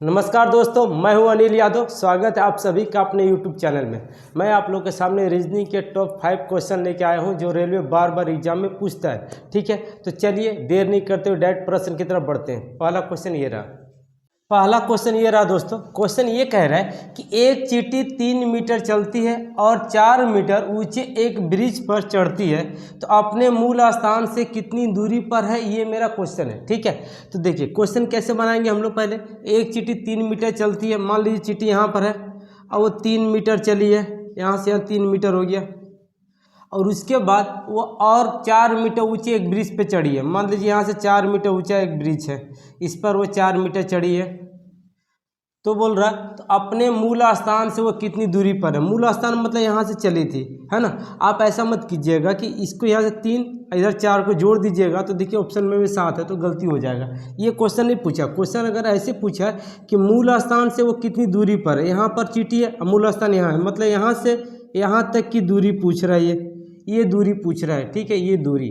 नमस्कार दोस्तों, मैं हूं अनिल यादव। स्वागत है आप सभी का अपने YouTube चैनल में। मैं आप लोग के सामने रीजनिंग के टॉप 5 क्वेश्चन लेके आया हूं जो रेलवे बार बार एग्जाम में पूछता है। ठीक है, तो चलिए देर नहीं करते हुए डायरेक्ट प्रश्न की तरफ बढ़ते हैं। पहला क्वेश्चन ये रहा दोस्तों। क्वेश्चन ये कह रहा है कि एक चींटी 3 मीटर चलती है और 4 मीटर ऊंचे एक ब्रिज पर चढ़ती है, तो अपने मूल स्थान से कितनी दूरी पर है, ये मेरा क्वेश्चन है। ठीक है, तो देखिए क्वेश्चन कैसे बनाएंगे हम लोग। पहले एक चींटी 3 मीटर चलती है, मान लीजिए चींटी यहाँ पर है और वो 3 मीटर चली है, यहाँ से यहाँ 3 मीटर हो गया, और उसके बाद वो और 4 मीटर ऊंचे एक ब्रिज पे चढ़ी है। मान लीजिए यहाँ से 4 मीटर ऊंचा एक ब्रिज है, इस पर वो 4 मीटर चढ़ी है, तो बोल रहा है तो अपने मूल स्थान से वो कितनी दूरी पर है। मूल स्थान मतलब यहाँ से चली थी, है ना। आप ऐसा मत कीजिएगा कि इसको यहाँ से 3 इधर 4 को जोड़ दीजिएगा, तो देखिए ऑप्शन में भी 7 है, तो गलती हो जाएगा। ये क्वेश्चन नहीं पूछा। क्वेश्चन अगर ऐसे पूछा है कि मूल स्थान से वो कितनी दूरी पर है, यहाँ पर चींटी है, मूल स्थान यहाँ है, मतलब यहाँ से यहाँ तक की दूरी पूछ रहा है। ये दूरी पूछ रहा है। ठीक है, ये दूरी।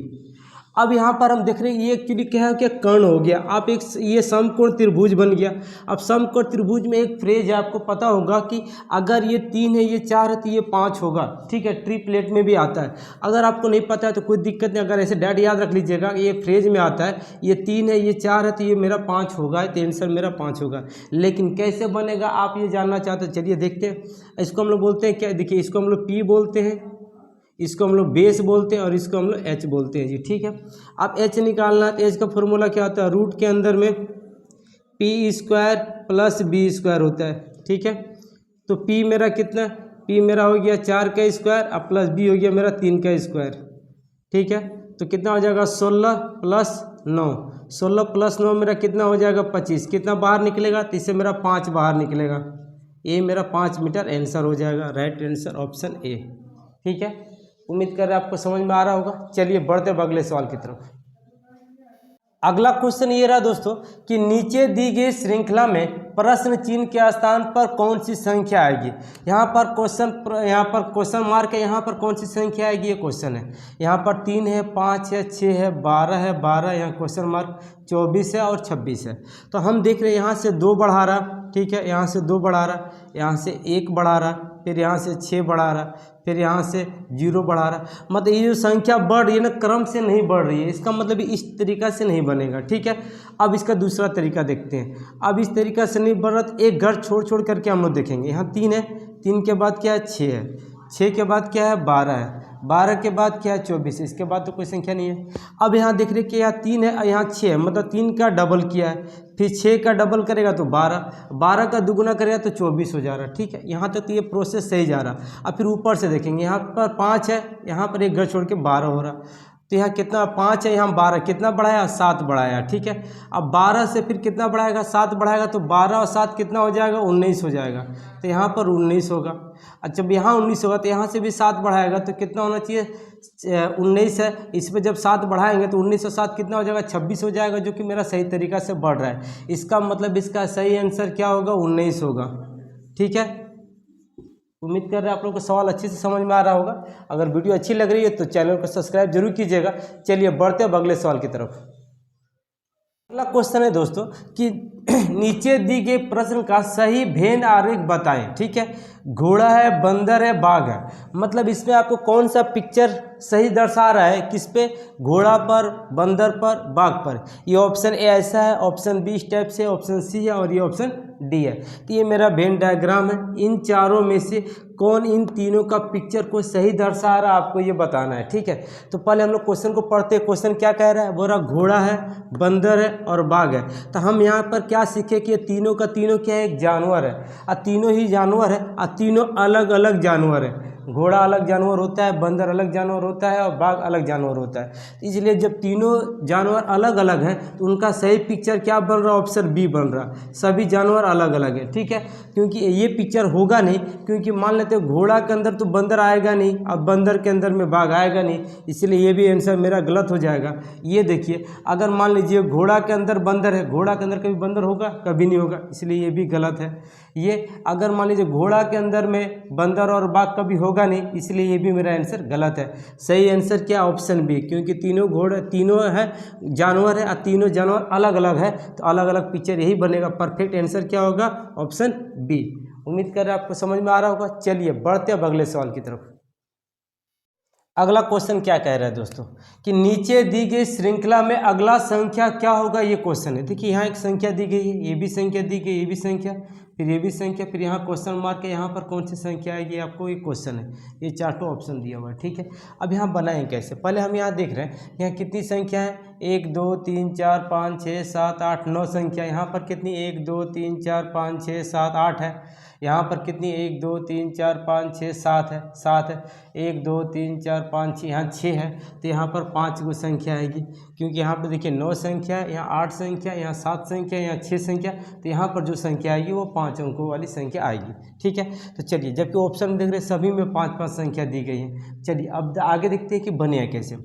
अब यहाँ पर हम देख रहे हैं ये एक्चुअली क्या है, क्या कर्ण हो गया। आप एक ये समकोण त्रिभुज बन गया। अब समकोण त्रिभुज में एक फ्रेज है, आपको पता होगा कि अगर ये 3 है, ये 4 है, तो ये 5 होगा। ठीक है, ट्रिपलेट में भी आता है। अगर आपको नहीं पता है तो कोई दिक्कत नहीं, अगर ऐसे डैड याद रख लीजिएगा, ये फ्रेज में आता है, ये 3 है, ये 4 है, तो ये मेरा 5 होगा, तो आंसर मेरा 5 होगा। लेकिन कैसे बनेगा आप ये जानना चाहते हो, चलिए देखते हैं। इसको हम लोग बोलते हैं क्या, देखिए इसको हम लोग P बोलते हैं, इसको हम लोग बेस बोलते हैं, और इसको हम लोग H बोलते हैं जी। ठीक है, अब H निकालना है तो H का फॉर्मूला क्या होता है, रूट के अंदर में p² + b² होता है। ठीक है, तो P मेरा कितना, P मेरा हो गया 4 का स्क्वायर और प्लस B हो गया मेरा 3 का स्क्वायर। ठीक है, तो कितना हो जाएगा 16 + 9, 16 + 9 मेरा कितना हो जाएगा 25। कितना बाहर निकलेगा, तो इससे मेरा 5 बाहर निकलेगा। ये मेरा 5 मीटर आंसर हो जाएगा। Right answer option A. ठीक है, उम्मीद कर रहे हैं आपको समझ में आ रहा होगा। चलिए बढ़ते हैं अगले सवाल की तरफ। अगला क्वेश्चन ये रहा दोस्तों कि नीचे दी गई श्रृंखला में प्रश्न चिन्ह के स्थान पर कौन सी संख्या आएगी। यहाँ पर क्वेश्चन मार्क है, यहाँ पर कौन सी संख्या आएगी, ये क्वेश्चन है। यहाँ पर 3 है, 5 है, 6 है, 12 है, 12 यहाँ क्वेश्चन मार्क, 24 है और 26 है। तो हम देख रहे हैं यहाँ से 2 बढ़ा रहा। ठीक है, यहाँ से 2 बढ़ा रहा, यहाँ से 1 बढ़ा रहा, फिर यहाँ से 6 बढ़ा रहा, फिर यहाँ से 0 बढ़ा रहा। मतलब ये जो संख्या बढ़ रही है ना, क्रम से नहीं बढ़ रही है। इसका मतलब इस तरीका से नहीं बनेगा। ठीक है, अब इसका दूसरा तरीका देखते हैं। अब इस तरीका से नहीं बढ़ रहा तो एक घर छोड़ छोड़ करके हम लोग देखेंगे। यहाँ 3 है, 3 के बाद क्या है 6 है, 6 के बाद क्या है 12 है, 12 के बाद क्या है 24 है, इसके बाद तो कोई संख्या नहीं है। अब यहाँ देख रहे कि यहाँ 3 है और यहाँ 6 है, मतलब 3 का डबल किया है, फिर 6 का डबल करेगा तो 12, 12 का दुगुना करेगा तो 24 हो जा रहा है। ठीक है, यहाँ तक तो ये प्रोसेस सही जा रहा। अब फिर ऊपर से देखेंगे, यहाँ पर 5 है, यहाँ पर एक घर छोड़ के 12 हो रहा, तो यहाँ कितना 5 है, यहाँ 12 कितना बढ़ाया 7 बढ़ाया। ठीक है, अब 12 से फिर कितना बढ़ाएगा 7 बढ़ाएगा, तो 12 और 7 कितना हो जाएगा 19 हो जाएगा, तो यहाँ पर 19 होगा। अच्छा, जब यहाँ 19 होगा तो यहाँ से भी 7 बढ़ाएगा, तो कितना होना चाहिए 19 है। इस पर जब 7 बढ़ाएंगे तो 19 और 7 कितना हो जाएगा 26 हो जाएगा, जो कि मेरा सही तरीका से बढ़ रहा है। इसका मतलब इसका सही आंसर क्या होगा 19 होगा। ठीक है, उम्मीद कर रहे हैं आप लोगों को सवाल अच्छे से समझ में आ रहा होगा। अगर वीडियो अच्छी लग रही है तो चैनल को सब्सक्राइब जरूर कीजिएगा। चलिए बढ़ते हैं अगले सवाल की तरफ। अगला क्वेश्चन है दोस्तों कि नीचे दी गए प्रश्न का सही भेद आरेख बताएं। ठीक है, घोड़ा है, बंदर है, बाघ है, मतलब इसमें आपको कौन सा पिक्चर सही दर्शा रहा है, किस पे, घोड़ा पर, बंदर पर, बाघ पर। ये ऑप्शन ए ऐसा है, ऑप्शन बी इस टाइप से, ऑप्शन सी है और ये ऑप्शन डी है। तो ये मेरा वेन डायग्राम है। इन चारों में से कौन इन तीनों का पिक्चर को सही दर्शा रहा है, आपको ये बताना है। ठीक है, तो पहले हम लोग क्वेश्चन को पढ़ते हैं। क्वेश्चन क्या कह रहा है, बोल रहा घोड़ा है, बंदर है और बाघ है। तो हम यहाँ पर क्या सीखे कि ये तीनों का तीनों क्या है, एक जानवर है, और तीनों ही जानवर है, और तीनों अलग अलग जानवर है। घोड़ा अलग जानवर होता है, बंदर अलग जानवर होता है और बाघ अलग जानवर होता है। इसलिए जब तीनों जानवर अलग अलग हैं तो उनका सही पिक्चर क्या बन रहा है, ऑप्शन बी बन रहा, सभी जानवर अलग अलग है। ठीक है, क्योंकि ये पिक्चर होगा नहीं, क्योंकि मान लेते हैं घोड़ा के अंदर तो बंदर आएगा नहीं और बंदर के अंदर में बाघ आएगा नहीं, इसलिए ये भी आंसर मेरा गलत हो जाएगा। ये देखिए, अगर मान लीजिए घोड़ा के अंदर बंदर है, घोड़ा के अंदर कभी बंदर होगा, कभी नहीं होगा, इसलिए ये भी गलत है। ये अगर मान लीजिए घोड़ा के अंदर में बंदर और बाघ कभी होगा होगा नहीं, इसलिए ये भी मेरा आंसर गलत है। सही आंसर क्या, ऑप्शन बी, क्योंकि तीनों घोड़े तीनों है जानवर है और तीनों जानवर अलग अलग है, तो अलग अलग पिक्चर यही बनेगा। परफेक्ट आंसर क्या होगा, ऑप्शन बी। उम्मीद कर रहे हैं आपको समझ में आ रहा होगा। चलिए बढ़ते अब अगले सवाल की तरफ। अगला क्वेश्चन क्या कह रहा है दोस्तों कि नीचे दी गई श्रृंखला में अगला संख्या क्या होगा, ये क्वेश्चन है। देखिए यहाँ एक संख्या दी गई है, ये भी संख्या दी गई, ये भी संख्या, फिर ये भी संख्या, फिर यहाँ क्वेश्चन मार्क है, यहाँ पर कौन सी संख्या आएगी आपको, ये क्वेश्चन है। ये चारों ऑप्शन दिया हुआ है, ठीक है। अब यहाँ बनाएं कैसे, पहले हम यहाँ देख रहे हैं यहाँ कितनी संख्या है, 1 2 3 4 5 6 7 8 9 संख्या। यहाँ पर कितनी, 1 2 3 4 5 6 7 8 है। यहाँ पर कितनी, 1 2 3 4 5 6 7 है, 7 है। 1 2 3 4 5 6, यहाँ 6 है, तो यहाँ पर 5 गो संख्या आएगी, क्योंकि यहाँ पर देखिए 9 संख्या है, यहाँ 8 संख्या, यहाँ 7 संख्या, यहाँ 6 संख्या, तो यहाँ पर जो संख्या आएगी वो 5 अंकों वाली संख्या आएगी, ठीक है। तो चलिए, जबकि ऑप्शन देख रहे हैं सभी में 5-5 संख्या दी गई है। चलिए अब आगे देखते हैं कि बने कैसे।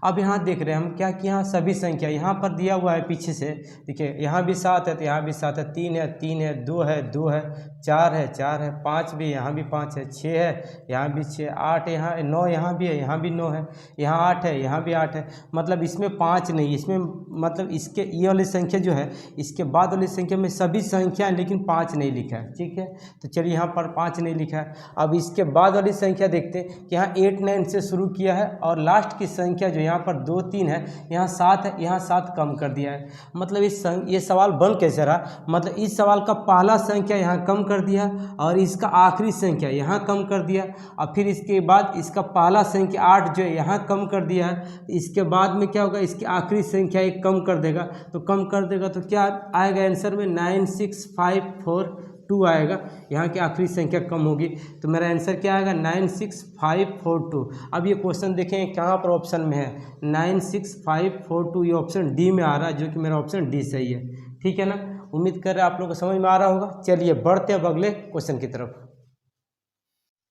अब यहाँ देख रहे हैं हम क्या कि यहाँ सभी संख्या यहाँ पर दिया हुआ है पीछे से, देखिए यहाँ भी 7 है तो यहाँ भी 7 है, 3 है 3 है, 2 है 2 है, 4 है 4 है, 5 भी, यहाँ भी 5 है, 6 है, यहाँ भी 6, 8 यहाँ 9, यहाँ भी है, यहाँ भी 9 है, यहाँ 8 है, यहाँ भी 8 है। मतलब इसमें 5 नहीं, इसमें मतलब इसके ये वाली संख्या जो है इसके बाद वाली संख्या में सभी संख्या लेकिन 5 नहीं लिखा है, ठीक है। तो चलिए यहाँ पर 5 नहीं लिखा है। अब इसके बाद वाली संख्या देखते हैं कि यहाँ 8 9 से शुरू किया है और लास्ट की संख्या जो यहाँ पर 2 3 है, यहाँ 7 है, यहाँ 7 कम कर दिया है। मतलब ये सवाल बन कैसे रहा, मतलब इस सवाल का पहला संख्या यहाँ कम कर दिया और इसका आखिरी संख्या यहाँ कम कर दिया, और फिर इसके बाद इसका पहला संख्या 8 जो है यहाँ कम कर दिया है। इसके बाद में क्या होगा, इसकी आखिरी संख्या एक कम कर देगा, तो कम कर देगा तो क्या आएगा आंसर में 96542 आएगा। यहाँ की आखिरी संख्या कम होगी, तो मेरा आंसर क्या आएगा 96542। अब ये क्वेश्चन देखें कहाँ पर ऑप्शन में है, 96542, ये ऑप्शन डी में आ रहा है, जो कि मेरा ऑप्शन डी सही है, ठीक है ना। उम्मीद कर रहे हैं आप लोगों को समझ में आ रहा होगा। चलिए बढ़ते हैं अब अगले क्वेश्चन की तरफ।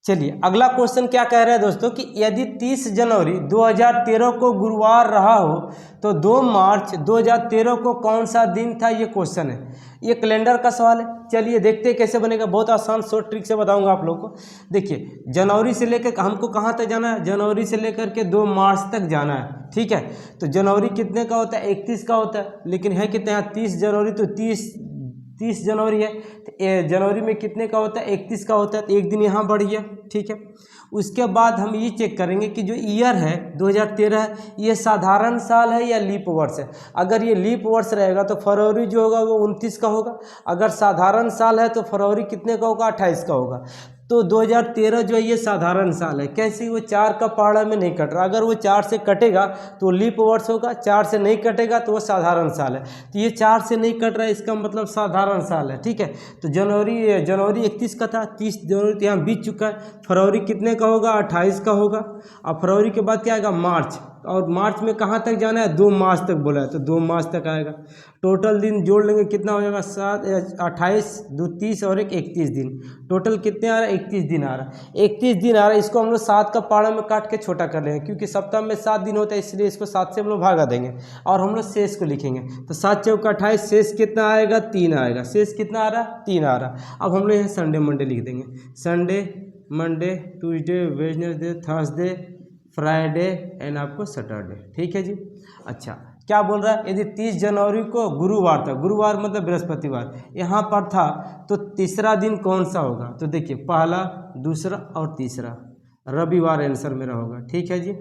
चलिए अगला क्वेश्चन क्या कह रहा है दोस्तों कि यदि 30 जनवरी 2013 को गुरुवार रहा हो तो 2 मार्च 2013 को कौन सा दिन था, ये क्वेश्चन है। ये कैलेंडर का सवाल है। चलिए देखते हैं कैसे बनेगा, बहुत आसान शॉर्ट ट्रिक से बताऊंगा आप लोगों को। देखिए जनवरी से लेकर हमको कहाँ तक जाना है, जनवरी से लेकर के 2 मार्च तक जाना है, ठीक है। तो जनवरी कितने का होता है, 31 का होता है, लेकिन है कितने यहाँ 30 जनवरी, तो 30 जनवरी है, तो जनवरी में कितने का होता है, 31 का होता है, तो एक दिन यहाँ बढ़ गया, ठीक है। उसके बाद हम ये चेक करेंगे कि जो ईयर है 2013 है, ये साधारण साल है या लीप वर्ष है। अगर ये लीप वर्ष रहेगा तो फरवरी जो होगा वो 29 का होगा, अगर साधारण साल है तो फरवरी कितने का होगा, 28 का होगा। तो 2013 जो है ये साधारण साल है। कैसे, वो 4 का पहाड़ा में नहीं कट रहा, अगर वो 4 से कटेगा तो लीप वर्ष होगा, 4 से नहीं कटेगा तो वो साधारण साल है। तो ये 4 से नहीं कट रहा है, इसका मतलब साधारण साल है, ठीक है। तो जनवरी 31 का था, 30 जनवरी तो यहाँ बीत चुका है, फरवरी कितने का होगा, 28 का होगा। और फरवरी के बाद क्या आएगा, मार्च, और मार्च में कहाँ तक जाना है, 2 मार्च तक बोला है, तो 2 मार्च तक आएगा। टोटल दिन जोड़ लेंगे कितना हो जाएगा, 7 28 2 30 और 31 दिन, टोटल कितने आ रहा है, 31 दिन आ रहा है। 31 दिन आ रहा है, इसको हम लोग 7 का पहाड़ा में काट के छोटा कर लेंगे, क्योंकि सप्ताह में 7 दिन होता है, इसलिए इसको 7 से हम लोग भागा देंगे और हम लोग शेष को लिखेंगे। तो 7 चौका 28, शेष कितना आएगा, 3 आएगा। शेष कितना आ रहा है, 3 आ रहा। अब हम लोग यहाँ संडे मंडे लिख देंगे, Sunday Monday Tuesday Wednesday Thursday Friday and आपको सैटरडे, ठीक है जी। अच्छा क्या बोल रहा है, यदि 30 जनवरी को गुरुवार था, गुरुवार मतलब बृहस्पतिवार यहाँ पर था, तो तीसरा दिन कौन सा होगा। तो देखिए पहला, दूसरा और तीसरा, रविवार आंसर मेरा होगा, ठीक है जी,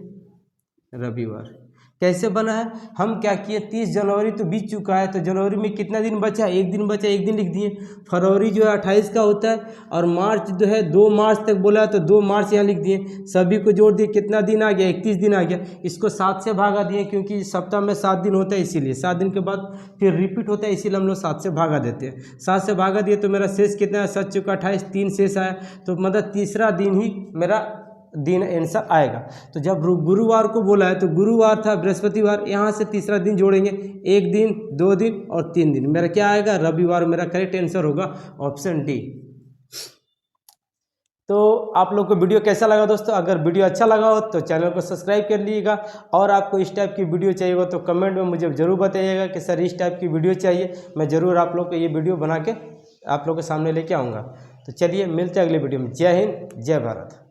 रविवार। कैसे बना है, हम क्या किए, 30 जनवरी तो बीत चुका है, तो जनवरी में कितना दिन बचा, एक दिन बचा, एक दिन लिख दिए। फरवरी जो है 28 का होता है, और मार्च जो है 2 मार्च तक बोला है, तो 2 मार्च यहाँ लिख दिए। सभी को जोड़ दिए, कितना दिन आ गया, 31 दिन आ गया। इसको 7 से भागा दिए, क्योंकि सप्ताह में 7 दिन होता है, इसीलिए 7 दिन के बाद फिर रिपीट होता है, इसीलिए हम लोग 7 से भागा देते हैं। 7 से भागा दिए तो मेरा शेष कितना है, 7 चौका 28, 3 शेष आया, तो मतलब तीसरा दिन ही मेरा दिन आंसर आएगा। तो जब गुरुवार को बोला है तो गुरुवार था बृहस्पतिवार, यहाँ से तीसरा दिन जोड़ेंगे, 1 दिन 2 दिन और 3 दिन, मेरा क्या आएगा, रविवार। मेरा करेक्ट आंसर होगा ऑप्शन डी। तो आप लोग को वीडियो कैसा लगा दोस्तों, अगर वीडियो अच्छा लगा हो तो चैनल को सब्सक्राइब कर लीजिएगा, और आपको इस टाइप की वीडियो चाहिए हो तो कमेंट में मुझे ज़रूर बताइएगा कि सर इस टाइप की वीडियो चाहिए, मैं ज़रूर आप लोग को ये वीडियो बना के आप लोग के सामने लेके आऊँगा। तो चलिए मिलते हैं अगले वीडियो में। जय हिंद, जय भारत।